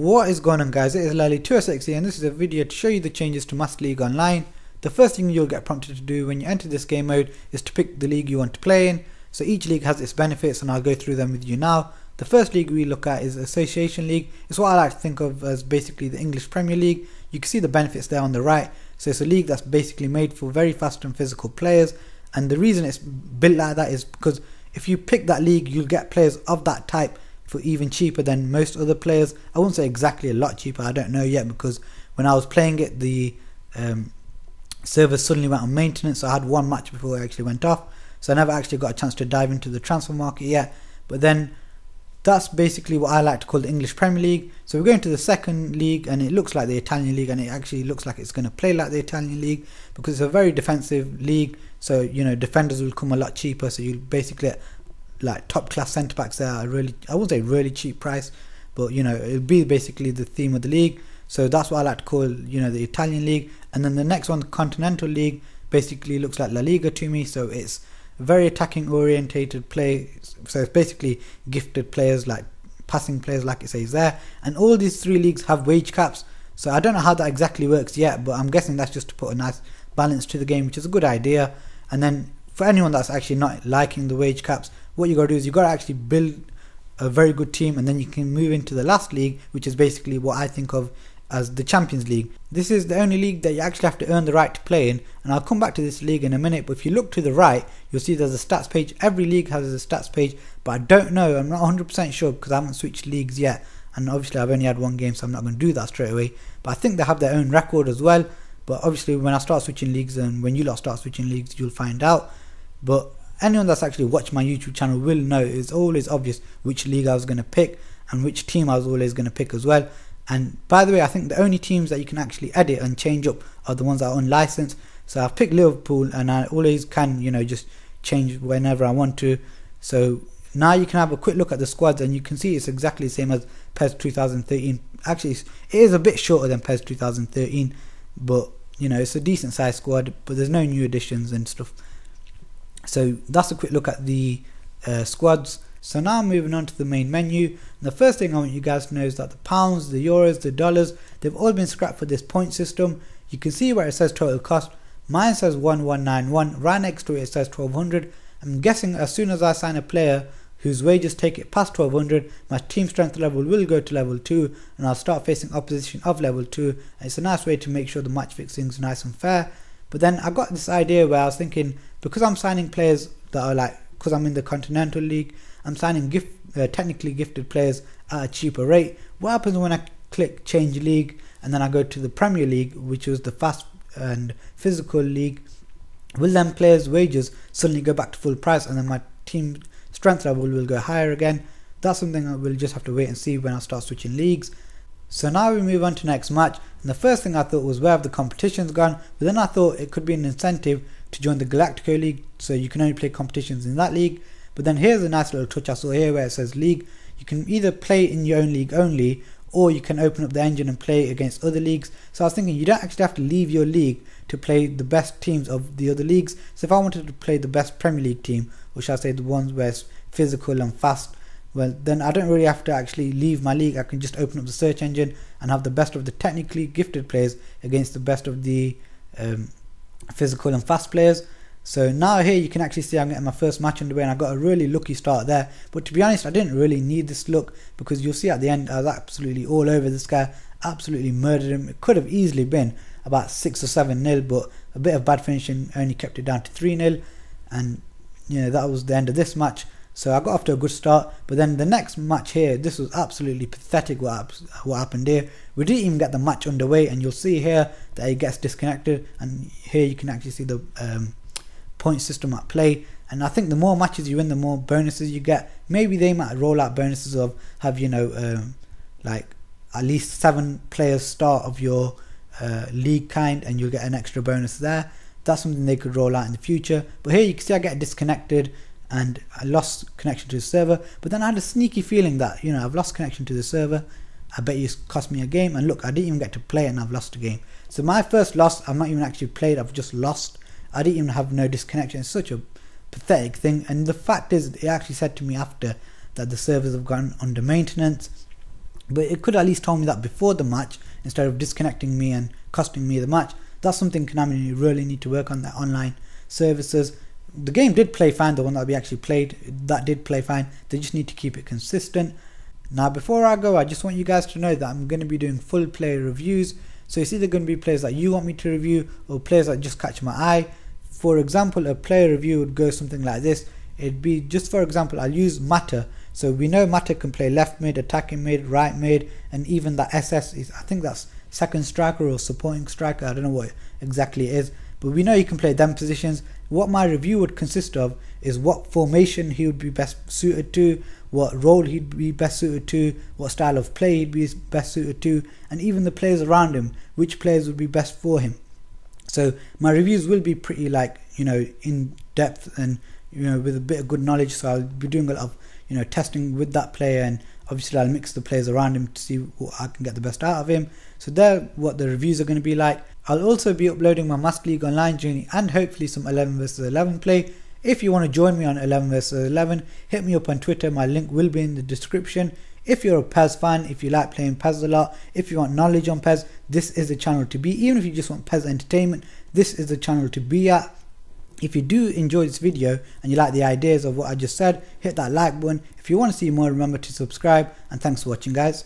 What is going on, guys? It is Lally206 here, and this is a video to show you the changes to Master League Online. The first thing you'll get prompted to do when you enter this game mode is to pick the league you want to play in. So each league has its benefits and I'll go through them with you now. The first league we look at is Association League. It's what I like to think of as basically the English Premier League. You can see the benefits there on the right. So it's a league that's basically made for very fast and physical players, and the reason it's built like that is because if you pick that league, you'll get players of that type for even cheaper than most other players. I won't say exactly a lot cheaper, I don't know yet, because when I was playing it, the server suddenly went on maintenance, so I had one match before it actually went off, so I never actually got a chance to dive into the transfer market yet. But then that's basically what I like to call the English Premier League. So we're going to the second league, and it looks like the Italian league, and it actually looks like it's going to play like the Italian league because it's a very defensive league. So you know, defenders will come a lot cheaper, so you basically get like top class centre backs there are really, I wouldn't say really cheap price, but you know, it'll be basically the theme of the league. So that's what I like to call, you know, the Italian league. And then the next one, the Continental League, basically looks like La Liga to me. So it's very attacking orientated play, so it's basically gifted players, like passing players like it says there. And all these three leagues have wage caps, so I don't know how that exactly works yet, but I'm guessing that's just to put a nice balance to the game, which is a good idea. And then for anyone that's actually not liking the wage caps, what you got to do is you got to actually build a very good team, and then you can move into the last league, which is basically what I think of as the Champions League. This is the only league that you actually have to earn the right to play in, and I'll come back to this league in a minute. But if you look to the right, you'll see there's a stats page. Every league has a stats page, but I don't know, I'm not 100% sure because I haven't switched leagues yet, and obviously I've only had one game, so I'm not going to do that straight away. But I think they have their own record as well, but obviously when I start switching leagues, and when you lot start switching leagues, you'll find out. But anyone that's actually watched my YouTube channel will know it's always obvious which league I was going to pick and which team I was always going to pick as well. And by the way, I think the only teams that you can actually edit and change up are the ones that are unlicensed. So I've picked Liverpool, and I always can, you know, just change whenever I want to. So now you can have a quick look at the squads, and you can see it's exactly the same as PES 2013. Actually, it is a bit shorter than PES 2013, but you know, it's a decent sized squad, but there's no new additions and stuff. So that's a quick look at the squads. So now moving on to the main menu, and the first thing I want you guys to know is that the pounds, the euros, the dollars, they've all been scrapped for this point system. You can see where it says total cost. Mine says 1191, right next to it says 1200. I'm guessing as soon as I sign a player whose wages take it past 1200, my team strength level will go to level 2, and I'll start facing opposition of level 2. And it's a nice way to make sure the match fixing is nice and fair. But then I got this idea where I was thinking, because I'm signing players that are like, because I'm in the Continental League, I'm signing technically gifted players at a cheaper rate. What happens when I click change league and then I go to the Premier League, which was the fast and physical league? Will them players' wages suddenly go back to full price, and then my team strength level will go higher again? That's something I will just have to wait and see when I start switching leagues. So now we move on to next match, and the first thing I thought was, where have the competitions gone? But then I thought it could be an incentive to join the Galactico League, so you can only play competitions in that league. But then here's a nice little touch I saw here where it says league. You can either play in your own league only, or you can open up the engine and play against other leagues. So I was thinking, you don't actually have to leave your league to play the best teams of the other leagues. So if I wanted to play the best Premier League team, or shall I say the ones where it's physical and fast, well then I don't really have to actually leave my league. I can just open up the search engine and have the best of the technically gifted players against the best of the physical and fast players. So now here you can actually see I'm getting my first match underway, and I got a really lucky start there. But to be honest, I didn't really need this luck, because you'll see at the end I was absolutely all over this guy, absolutely murdered him. It could have easily been about 6 or 7-0, but a bit of bad finishing only kept it down to 3-0, and you know, that was the end of this match. So I got off to a good start. But then the next match here, this was absolutely pathetic what happened here. We didn't even get the match underway, and you'll see here that it gets disconnected, and here you can actually see the point system at play. And I think the more matches you win, the more bonuses you get. Maybe they might roll out bonuses of have, you know, like at least 7 players start of your league kind, and you'll get an extra bonus there. That's something they could roll out in the future. But here you can see I get disconnected, and I lost connection to the server. But then I had a sneaky feeling that, you know, I've lost connection to the server, I bet you it's cost me a game. And look, I didn't even get to play, and I've lost a game. So my first loss, I've not even actually played, I've just lost. I didn't even have no disconnection. It's such a pathetic thing. And the fact is, it actually said to me after that the servers have gone under maintenance, but it could at least tell me that before the match instead of disconnecting me and costing me the match. That's something Konami really need to work on, their online services. The game did play fine, the one that we actually played, that did play fine. They just need to keep it consistent. Now before I go, I just want you guys to know that I'm going to be doing full player reviews. So it's either going to be players that you want me to review or players that just catch my eye. For example, a player review would go something like this. It'd be, just for example, I'll use Mata. So we know Mata can play left mid, attacking mid, right mid, and even that SS is, I think that's second striker or supporting striker, I don't know what exactly it is, but we know he can play them positions. What my review would consist of is what formation he would be best suited to, what role he'd be best suited to, what style of play he'd be best suited to, and even the players around him, which players would be best for him. So my reviews will be pretty, like, you know, in depth and, you know, with a bit of good knowledge. So I'll be doing a lot of, you know, testing with that player, and obviously I'll mix the players around him to see what I can get the best out of him. So there, what the reviews are going to be like. I'll also be uploading my Must League Online journey and hopefully some 11 vs 11 play. If you want to join me on 11 vs 11, hit me up on Twitter. My link will be in the description. If you're a PES fan, if you like playing PES a lot, if you want knowledge on PES, this is the channel to be. Even if you just want PES entertainment, this is the channel to be at. If you do enjoy this video and you like the ideas of what I just said, hit that like button. If you want to see more, remember to subscribe, and thanks for watching, guys.